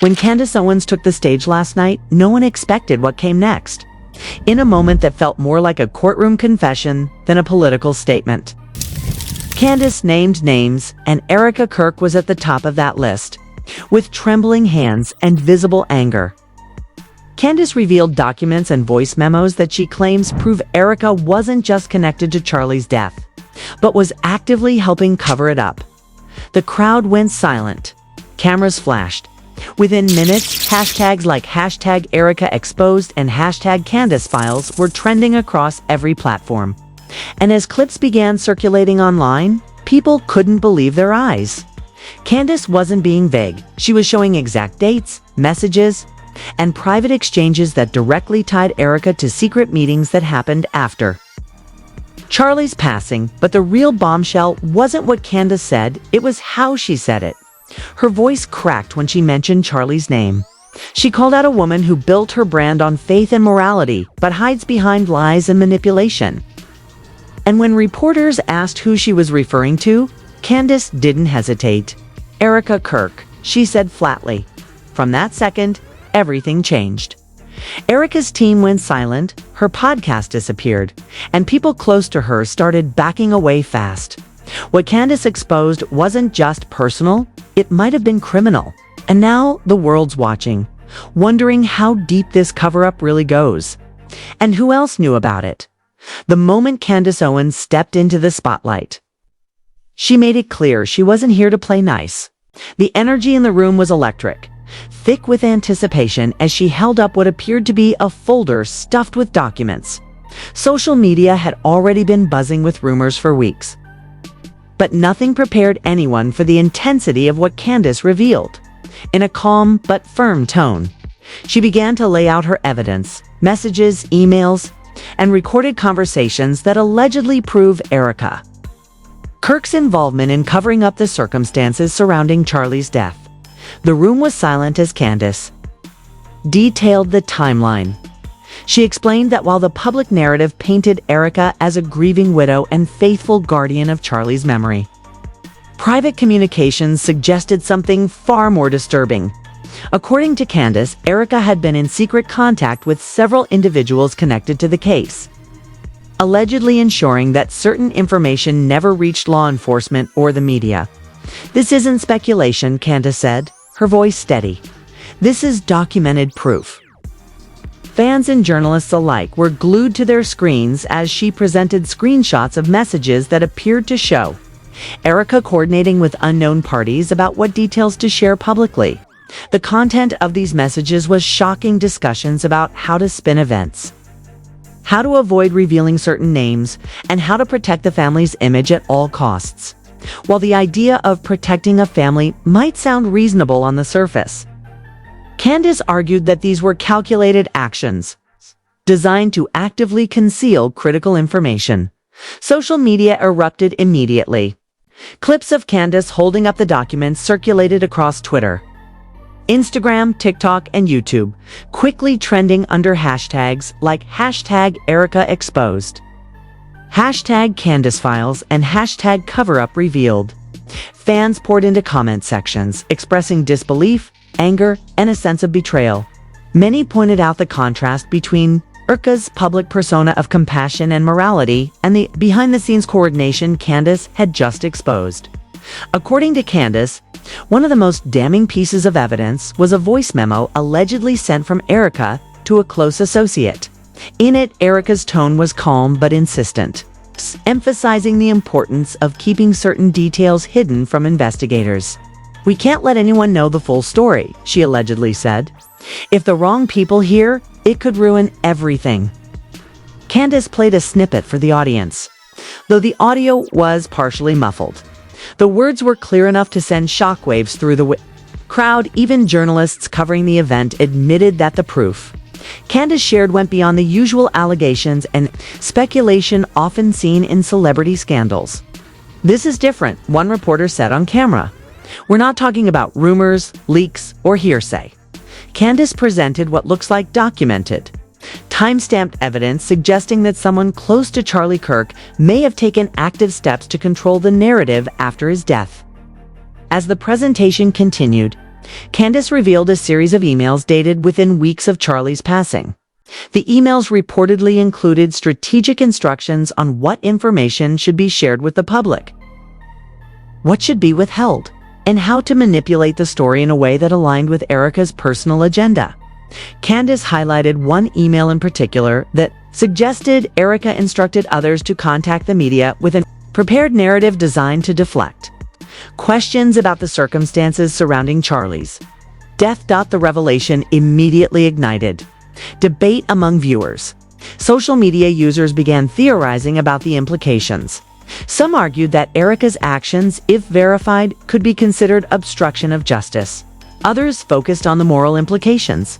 When Candace Owens took the stage last night, no one expected what came next. In a moment that felt more like a courtroom confession than a political statement. Candace named names, and Erika Kirk was at the top of that list, with trembling hands and visible anger. Candace revealed documents and voice memos that she claims prove Erika wasn't just connected to Charlie's death, but was actively helping cover it up. The crowd went silent. Cameras flashed. Within minutes, hashtags like hashtag Erika Exposed and hashtag Candace Files were trending across every platform. And as clips began circulating online, people couldn't believe their eyes. Candace wasn't being vague. She was showing exact dates, messages, and private exchanges that directly tied Erika to secret meetings that happened after Charlie's passing. But the real bombshell wasn't what Candace said, it was how she said it. Her voice cracked when she mentioned Charlie's name. She called out a woman who built her brand on faith and morality, but hides behind lies and manipulation. And when reporters asked who she was referring to, Candace didn't hesitate. Erika Kirk, she said flatly. From that second, everything changed. Erika's team went silent, her podcast disappeared, and people close to her started backing away fast. What Candace exposed wasn't just personal, it might have been criminal. And now the world's watching, wondering how deep this cover-up really goes. And who else knew about it? The moment Candace Owens stepped into the spotlight, she made it clear she wasn't here to play nice. The energy in the room was electric, thick with anticipation as she held up what appeared to be a folder stuffed with documents. Social media had already been buzzing with rumors for weeks. But nothing prepared anyone for the intensity of what Candace revealed. In a calm but firm tone, she began to lay out her evidence, messages, emails, and recorded conversations that allegedly prove Erika Kirk's involvement in covering up the circumstances surrounding Charlie's death. The room was silent as Candace detailed the timeline. She explained that while the public narrative painted Erika as a grieving widow and faithful guardian of Charlie's memory, private communications suggested something far more disturbing. According to Candace, Erika had been in secret contact with several individuals connected to the case, allegedly ensuring that certain information never reached law enforcement or the media. This isn't speculation, Candace said, her voice steady. This is documented proof. Fans and journalists alike were glued to their screens as she presented screenshots of messages that appeared to show Erika coordinating with unknown parties about what details to share publicly. The content of these messages was shocking discussions about how to spin events, how to avoid revealing certain names, and how to protect the family's image at all costs. While the idea of protecting a family might sound reasonable on the surface, Candace argued that these were calculated actions, designed to actively conceal critical information. Social media erupted immediately. Clips of Candace holding up the documents circulated across Twitter, Instagram, TikTok, and YouTube, quickly trending under hashtags like hashtag Erika Exposed, hashtag Candace Files, and hashtag Cover-Up Revealed. Fans poured into comment sections, expressing disbelief, anger, and a sense of betrayal. Many pointed out the contrast between Erika's public persona of compassion and morality and the behind-the-scenes coordination Candace had just exposed. According to Candace, one of the most damning pieces of evidence was a voice memo allegedly sent from Erika to a close associate. In it, Erika's tone was calm but insistent, emphasizing the importance of keeping certain details hidden from investigators. "We can't let anyone know the full story," she allegedly said. "If the wrong people hear, it could ruin everything." Candace played a snippet for the audience, though the audio was partially muffled. The words were clear enough to send shockwaves through the crowd. Even journalists covering the event admitted that the proof Candace shared went beyond the usual allegations and speculation often seen in celebrity scandals. "This is different," one reporter said on camera. "We're not talking about rumors, leaks, or hearsay." Candace presented what looks like documented, time-stamped evidence suggesting that someone close to Charlie Kirk may have taken active steps to control the narrative after his death. As the presentation continued, Candace revealed a series of emails dated within weeks of Charlie's passing. The emails reportedly included strategic instructions on what information should be shared with the public, what should be withheld, and how to manipulate the story in a way that aligned with Erika's personal agenda. Candace highlighted one email in particular that suggested Erika instructed others to contact the media with a prepared narrative designed to deflect questions about the circumstances surrounding Charlie's death. The revelation immediately ignited debate among viewers. Social media users began theorizing about the implications. Some argued that Erika's actions, if verified, could be considered obstruction of justice. Others focused on the moral implications.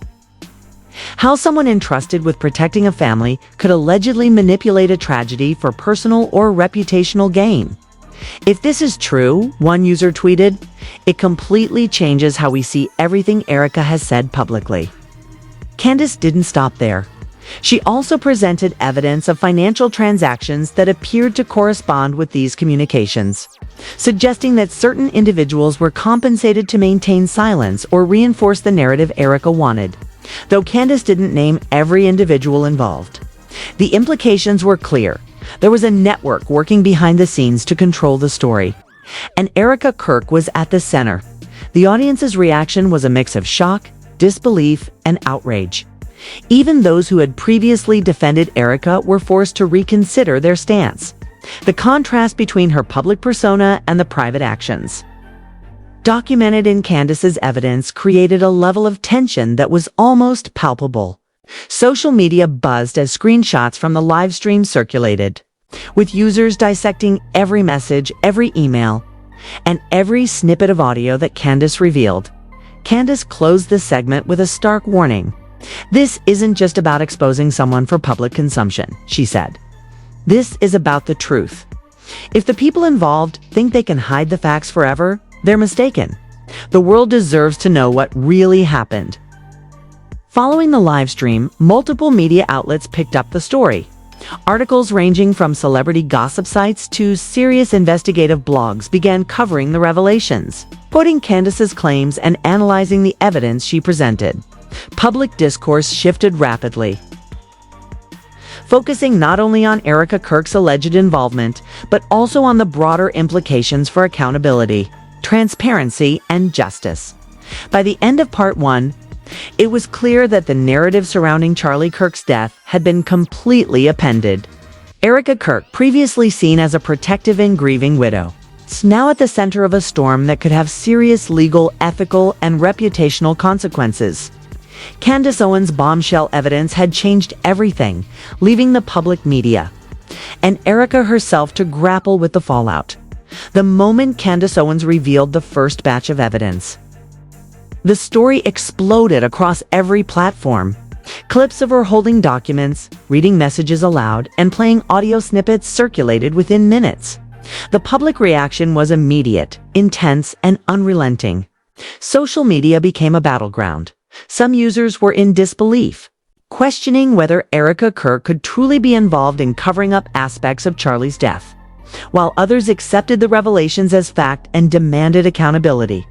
How someone entrusted with protecting a family could allegedly manipulate a tragedy for personal or reputational gain. If this is true, one user tweeted, "It completely changes how we see everything Erika has said publicly." Candace didn't stop there. She also presented evidence of financial transactions that appeared to correspond with these communications, suggesting that certain individuals were compensated to maintain silence or reinforce the narrative Erika wanted. Though Candace didn't name every individual involved, the implications were clear. There was a network working behind the scenes to control the story, and Erika Kirk was at the center. The audience's reaction was a mix of shock, disbelief, and outrage. Even those who had previously defended Erika were forced to reconsider their stance. The contrast between her public persona and the private actions, documented in Candace's evidence, created a level of tension that was almost palpable. Social media buzzed as screenshots from the live stream circulated, with users dissecting every message, every email, and every snippet of audio that Candace revealed. Candace closed the segment with a stark warning. "This isn't just about exposing someone for public consumption," she said. "This is about the truth. If the people involved think they can hide the facts forever, they're mistaken. The world deserves to know what really happened." Following the live stream, multiple media outlets picked up the story. Articles ranging from celebrity gossip sites to serious investigative blogs began covering the revelations, quoting Candace's claims and analyzing the evidence she presented. Public discourse shifted rapidly, focusing not only on Erika Kirk's alleged involvement, but also on the broader implications for accountability, transparency, and justice. By the end of part 1, it was clear that the narrative surrounding Charlie Kirk's death had been completely upended. Erika Kirk, previously seen as a protective and grieving widow, is now at the center of a storm that could have serious legal, ethical, and reputational consequences. Candace Owens' bombshell evidence had changed everything, leaving the public, media, and Erika herself to grapple with the fallout. The moment Candace Owens revealed the first batch of evidence, the story exploded across every platform. Clips of her holding documents, reading messages aloud, and playing audio snippets circulated within minutes. The public reaction was immediate, intense, and unrelenting. Social media became a battleground. Some users were in disbelief, questioning whether Erika Kirk could truly be involved in covering up aspects of Charlie's death, while others accepted the revelations as fact and demanded accountability.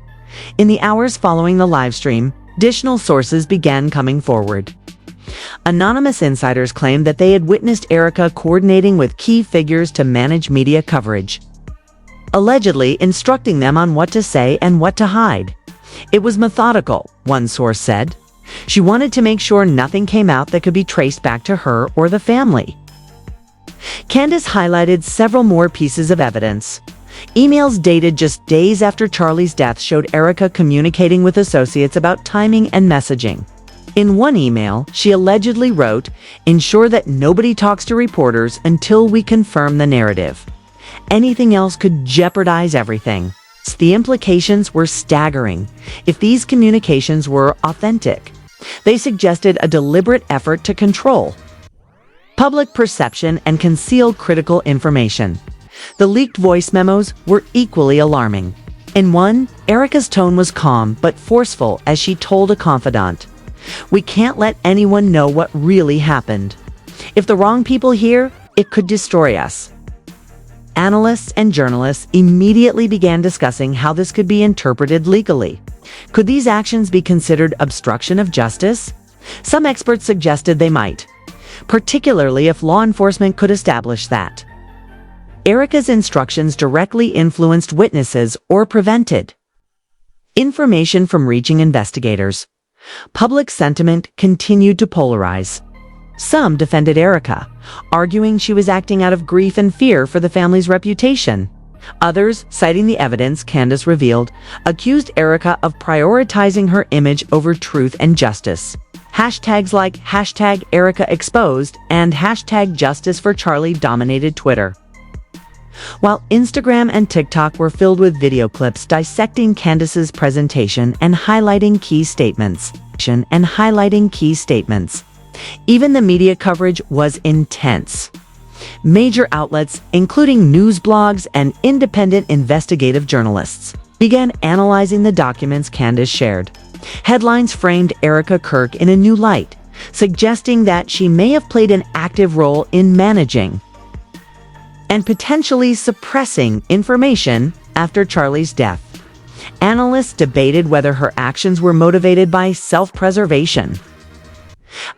In the hours following the livestream, additional sources began coming forward. Anonymous insiders claimed that they had witnessed Erika coordinating with key figures to manage media coverage, allegedly instructing them on what to say and what to hide. It was methodical, one source said. She wanted to make sure nothing came out that could be traced back to her or the family. Candace highlighted several more pieces of evidence. Emails dated just days after Charlie's death showed Erika communicating with associates about timing and messaging. In one email, she allegedly wrote, "Ensure that nobody talks to reporters until we confirm the narrative. Anything else could jeopardize everything." The implications were staggering. If these communications were authentic, they suggested a deliberate effort to control public perception and conceal critical information. The leaked voice memos were equally alarming. In one, Erika's tone was calm but forceful as she told a confidant, "We can't let anyone know what really happened. If the wrong people hear, it could destroy us." Analysts and journalists immediately began discussing how this could be interpreted legally. Could these actions be considered obstruction of justice? Some experts suggested they might, particularly if law enforcement could establish that Erika's instructions directly influenced witnesses or prevented information from reaching investigators. Public sentiment continued to polarize. Some defended Erika, arguing she was acting out of grief and fear for the family's reputation. Others, citing the evidence Candace revealed, accused Erika of prioritizing her image over truth and justice. Hashtags like #ErikaExposed and #JusticeForCharlie dominated Twitter. While Instagram and TikTok were filled with video clips dissecting Candace's presentation and highlighting key statements. Even the media coverage was intense. Major outlets, including news blogs and independent investigative journalists, began analyzing the documents Candace shared. Headlines framed Erika Kirk in a new light, suggesting that she may have played an active role in managing and potentially suppressing information after Charlie's death. Analysts debated whether her actions were motivated by self-preservation,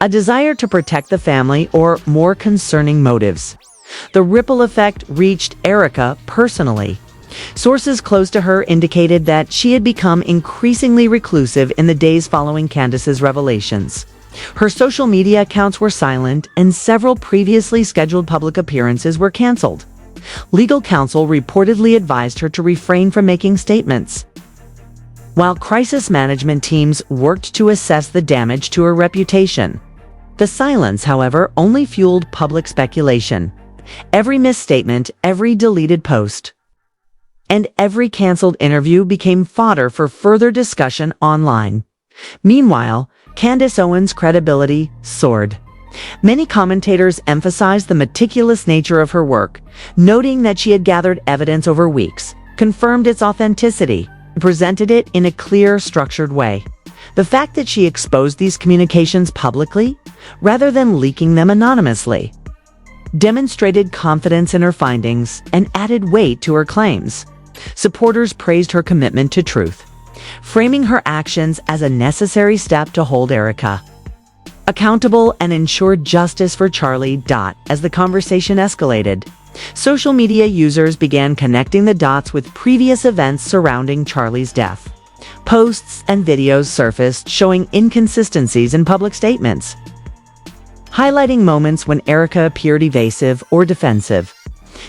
a desire to protect the family, or more concerning motives. The ripple effect reached Erika personally. Sources close to her indicated that she had become increasingly reclusive in the days following Candace's revelations. Her social media accounts were silent, and several previously scheduled public appearances were canceled. Legal counsel reportedly advised her to refrain from making statements, while crisis management teams worked to assess the damage to her reputation. The silence, however, only fueled public speculation. Every misstatement, every deleted post, and every canceled interview became fodder for further discussion online. Meanwhile, Candace Owens' credibility soared. Many commentators emphasized the meticulous nature of her work, noting that she had gathered evidence over weeks, confirmed its authenticity, and presented it in a clear, structured way. The fact that she exposed these communications publicly, rather than leaking them anonymously, demonstrated confidence in her findings and added weight to her claims. Supporters praised her commitment to truth, framing her actions as a necessary step to hold Erika accountable and ensure justice for Charlie. As the conversation escalated, social media users began connecting the dots with previous events surrounding Charlie's death. Posts and videos surfaced showing inconsistencies in public statements, highlighting moments when Erika appeared evasive or defensive.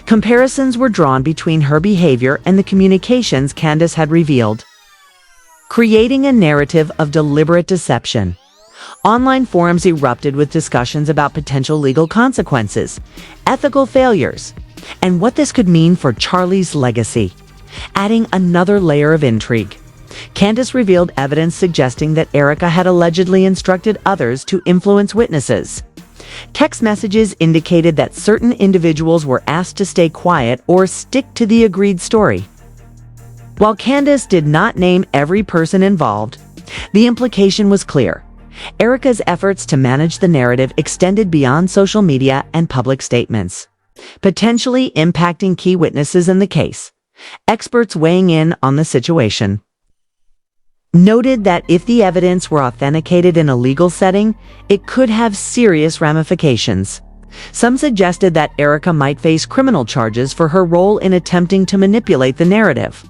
Comparisons were drawn between her behavior and the communications Candace had revealed, creating a narrative of deliberate deception. Online forums erupted with discussions about potential legal consequences, ethical failures, and what this could mean for Charlie's legacy, adding another layer of intrigue. Candace revealed evidence suggesting that Erika had allegedly instructed others to influence witnesses. Text messages indicated that certain individuals were asked to stay quiet or stick to the agreed story. While Candace did not name every person involved, the implication was clear. Erika's efforts to manage the narrative extended beyond social media and public statements, potentially impacting key witnesses in the case. Experts weighing in on the situation noted that if the evidence were authenticated in a legal setting, it could have serious ramifications. Some suggested that Erika might face criminal charges for her role in attempting to manipulate the narrative,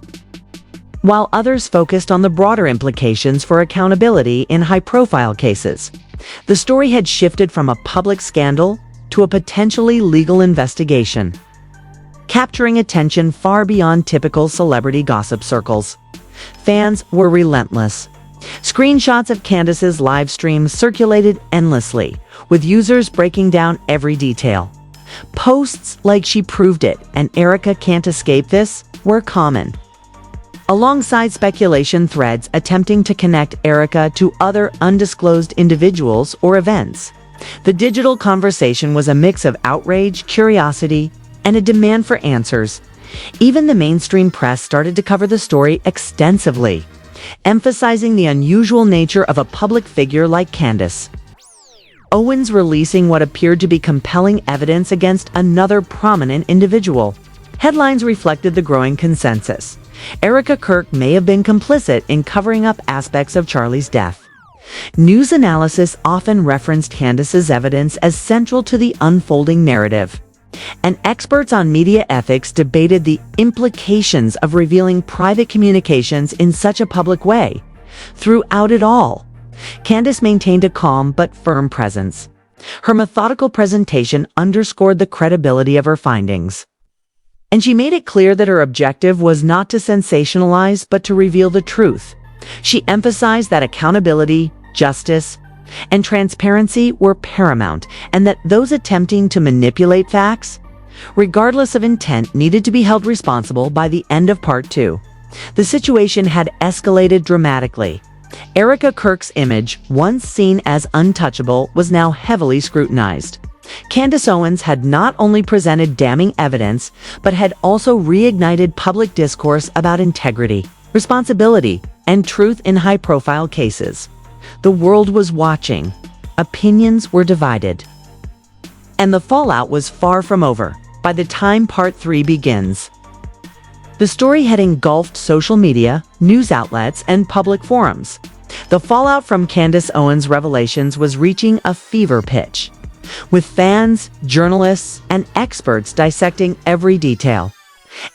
while others focused on the broader implications for accountability in high-profile cases. The story had shifted from a public scandal to a potentially legal investigation, capturing attention far beyond typical celebrity gossip circles. Fans were relentless. Screenshots of Candace's live stream circulated endlessly, with users breaking down every detail. Posts like "She proved it" and "Erika can't escape this" were common, alongside speculation threads attempting to connect Erika to other undisclosed individuals or events. The digital conversation was a mix of outrage, curiosity, and a demand for answers. Even the mainstream press started to cover the story extensively, emphasizing the unusual nature of a public figure like Candace Owens releasing what appeared to be compelling evidence against another prominent individual. Headlines reflected the growing consensus. Erika Kirk may have been complicit in covering up aspects of Charlie's death. News analysis often referenced Candace's evidence as central to the unfolding narrative, and experts on media ethics debated the implications of revealing private communications in such a public way. Throughout it all, Candace maintained a calm but firm presence. Her methodical presentation underscored the credibility of her findings, and she made it clear that her objective was not to sensationalize but to reveal the truth. She emphasized that accountability, justice, and transparency were paramount, and that those attempting to manipulate facts, regardless of intent, needed to be held responsible. By the end of Part 2, the situation had escalated dramatically. Erika Kirk's image, once seen as untouchable, was now heavily scrutinized. Candace Owens had not only presented damning evidence, but had also reignited public discourse about integrity, responsibility, and truth in high-profile cases. The world was watching. Opinions were divided, and the fallout was far from over by the time Part 3 begins. The story had engulfed social media, news outlets, and public forums. The fallout from Candace Owens' revelations was reaching a fever pitch, with fans, journalists, and experts dissecting every detail.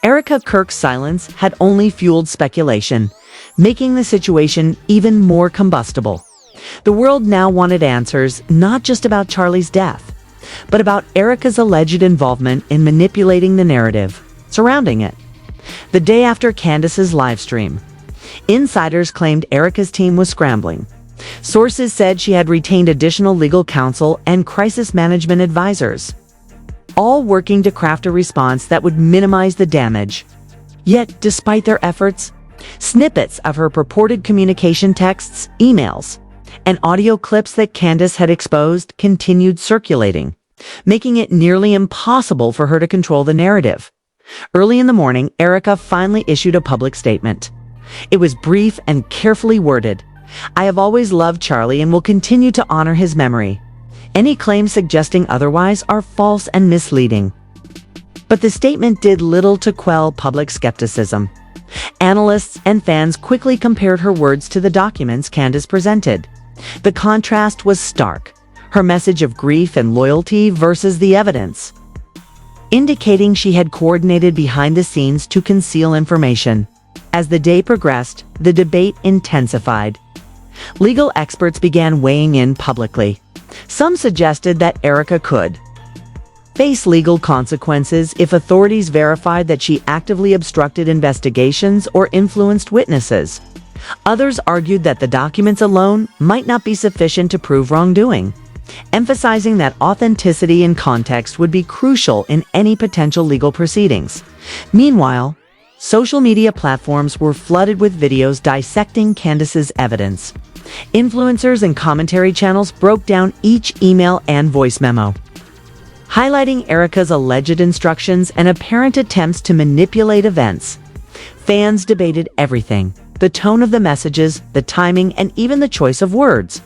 Erika Kirk's silence had only fueled speculation, making the situation even more combustible. The world now wanted answers not just about Charlie's death, but about Erika's alleged involvement in manipulating the narrative surrounding it. The day after Candace's livestream, insiders claimed Erika's team was scrambling. Sources said she had retained additional legal counsel and crisis management advisors, all working to craft a response that would minimize the damage. Yet, despite their efforts, snippets of her purported communication texts, emails, and audio clips that Candace had exposed continued circulating, making it nearly impossible for her to control the narrative. Early in the morning, Erika finally issued a public statement. It was brief and carefully worded. "I have always loved Charlie and will continue to honor his memory. Any claims suggesting otherwise are false and misleading." But the statement did little to quell public skepticism. Analysts and fans quickly compared her words to the documents Candace presented. The contrast was stark: her message of grief and loyalty versus the evidence, indicating she had coordinated behind the scenes to conceal information. As the day progressed, the debate intensified. Legal experts began weighing in publicly. Some suggested that Erika could face legal consequences if authorities verified that she actively obstructed investigations or influenced witnesses. Others argued that the documents alone might not be sufficient to prove wrongdoing, emphasizing that authenticity and context would be crucial in any potential legal proceedings. Meanwhile, social media platforms were flooded with videos dissecting Candace's evidence. Influencers and commentary channels broke down each email and voice memo, highlighting Erika's alleged instructions and apparent attempts to manipulate events. Fans debated everything: the tone of the messages, the timing, and even the choice of words.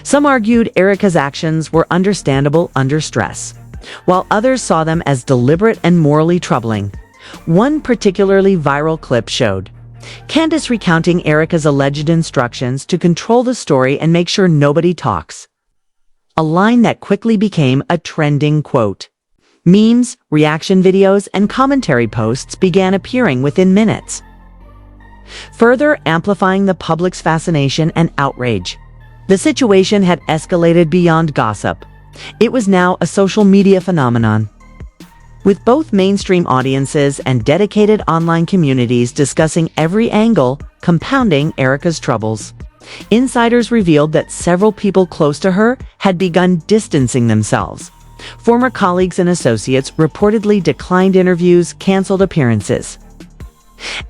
Some argued Erika's actions were understandable under stress, while others saw them as deliberate and morally troubling. One particularly viral clip showed Candace recounting Erika's alleged instructions to control the story and make sure nobody talks, a line that quickly became a trending quote. Memes, reaction videos, and commentary posts began appearing within minutes, further amplifying the public's fascination and outrage. The situation had escalated beyond gossip. It was now a social media phenomenon, with both mainstream audiences and dedicated online communities discussing every angle, compounding Erika's troubles. Insiders revealed that several people close to her had begun distancing themselves. Former colleagues and associates reportedly declined interviews, canceled appearances,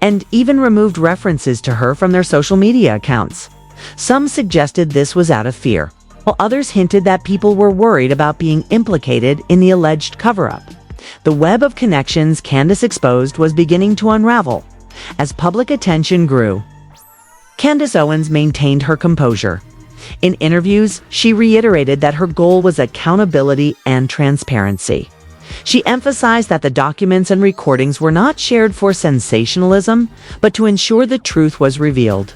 and even removed references to her from their social media accounts. Some suggested this was out of fear, while others hinted that people were worried about being implicated in the alleged cover-up. The web of connections Candace exposed was beginning to unravel. As public attention grew, Candace Owens maintained her composure. In interviews, she reiterated that her goal was accountability and transparency. She emphasized that the documents and recordings were not shared for sensationalism, but to ensure the truth was revealed.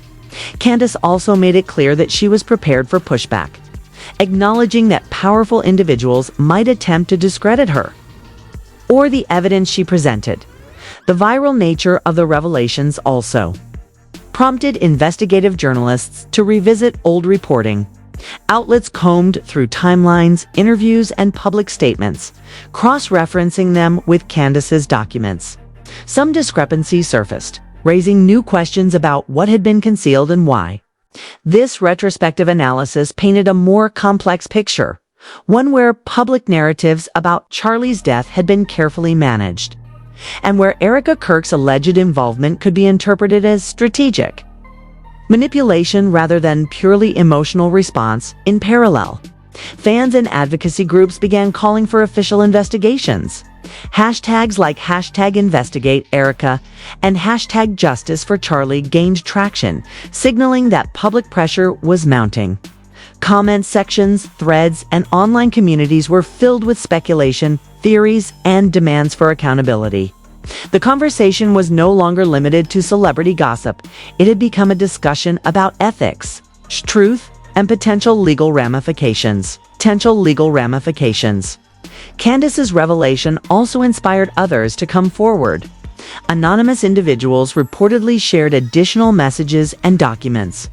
Candace also made it clear that she was prepared for pushback, acknowledging that powerful individuals might attempt to discredit her or the evidence she presented. The viral nature of the revelations also prompted investigative journalists to revisit old reporting. Outlets combed through timelines, interviews, and public statements, cross-referencing them with Candace's documents. Some discrepancies surfaced, raising new questions about what had been concealed and why. This retrospective analysis painted a more complex picture, one where public narratives about Charlie's death had been carefully managed, and where Erika Kirk's alleged involvement could be interpreted as strategic manipulation rather than purely emotional response. In parallel, fans and advocacy groups began calling for official investigations. Hashtags like #InvestigateErika and #Justice for Charlie gained traction, signaling that public pressure was mounting. Comment sections, threads, and online communities were filled with speculation, theories, and demands for accountability. The conversation was no longer limited to celebrity gossip. It had become a discussion about ethics, truth, and potential legal ramifications. Candace's revelation also inspired others to come forward. Anonymous individuals reportedly shared additional messages and documents,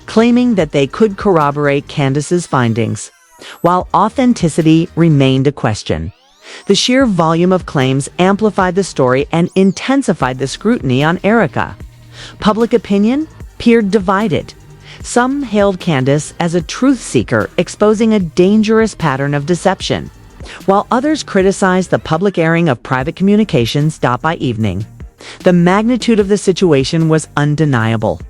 claiming that they could corroborate Candace's findings, while authenticity remained a question. The sheer volume of claims amplified the story and intensified the scrutiny on Erika. Public opinion appeared divided. Some hailed Candace as a truth seeker, exposing a dangerous pattern of deception, while others criticized the public airing of private communications. By evening, the magnitude of the situation was undeniable.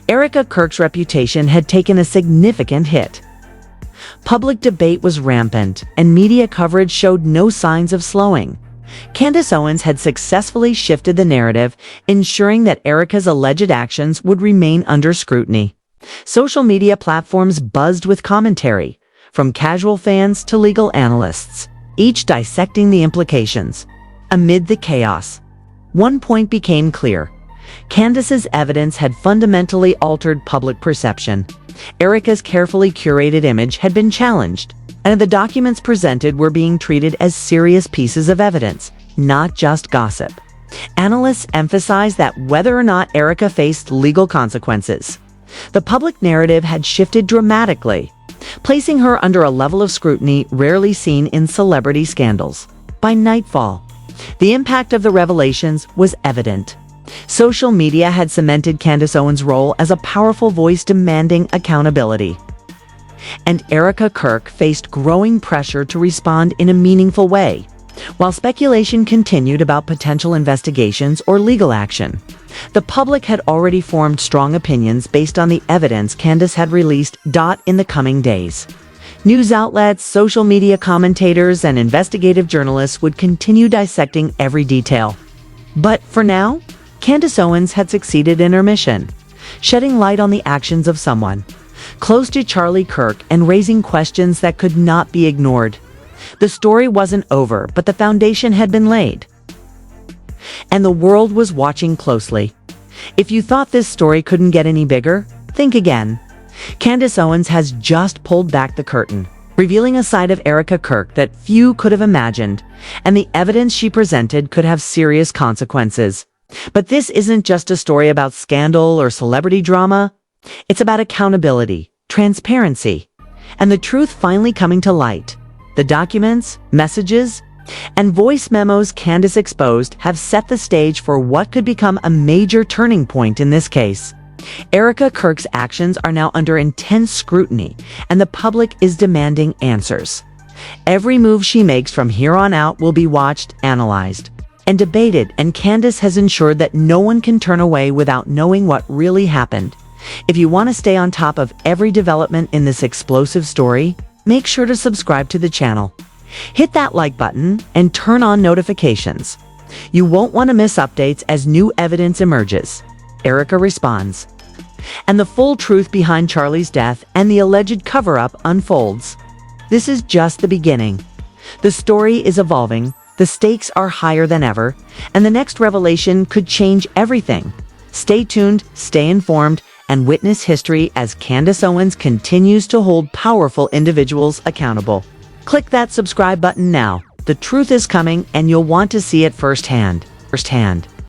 Erika Kirk's reputation had taken a significant hit. Public debate was rampant, and media coverage showed no signs of slowing. Candace Owens had successfully shifted the narrative, ensuring that Erika's alleged actions would remain under scrutiny. Social media platforms buzzed with commentary, from casual fans to legal analysts, each dissecting the implications. Amid the chaos, one point became clear: Candace's evidence had fundamentally altered public perception. Erika's carefully curated image had been challenged, and the documents presented were being treated as serious pieces of evidence, not just gossip. Analysts emphasized that whether or not Erika faced legal consequences, the public narrative had shifted dramatically, placing her under a level of scrutiny rarely seen in celebrity scandals. By nightfall, the impact of the revelations was evident. Social media had cemented Candace Owens' role as a powerful voice demanding accountability, and Erika Kirk faced growing pressure to respond in a meaningful way. While speculation continued about potential investigations or legal action, the public had already formed strong opinions based on the evidence Candace had released. In the coming days, news outlets, social media commentators, and investigative journalists would continue dissecting every detail. But for now, Candace Owens had succeeded in her mission, shedding light on the actions of someone close to Charlie Kirk and raising questions that could not be ignored. The story wasn't over, but the foundation had been laid, and the world was watching closely. If you thought this story couldn't get any bigger, think again. Candace Owens has just pulled back the curtain, revealing a side of Erika Kirk that few could have imagined, and the evidence she presented could have serious consequences. But this isn't just a story about scandal or celebrity drama. It's about accountability, transparency, and the truth finally coming to light. The documents, messages, and voice memos Candace exposed have set the stage for what could become a major turning point in this case. Erika Kirk's actions are now under intense scrutiny, and the public is demanding answers. Every move she makes from here on out will be watched, analyzed, and debated, and Candace has ensured that no one can turn away without knowing what really happened. If you want to stay on top of every development in this explosive story, make sure to subscribe to the channel. Hit that like button and turn on notifications. You won't want to miss updates as new evidence emerges. Erika responds, and the full truth behind Charlie's death and the alleged cover-up unfolds. This is just the beginning. The story is evolving, the stakes are higher than ever, and the next revelation could change everything. Stay tuned, stay informed, and witness history as Candace Owens continues to hold powerful individuals accountable. Click that subscribe button now. The truth is coming, and you'll want to see it firsthand.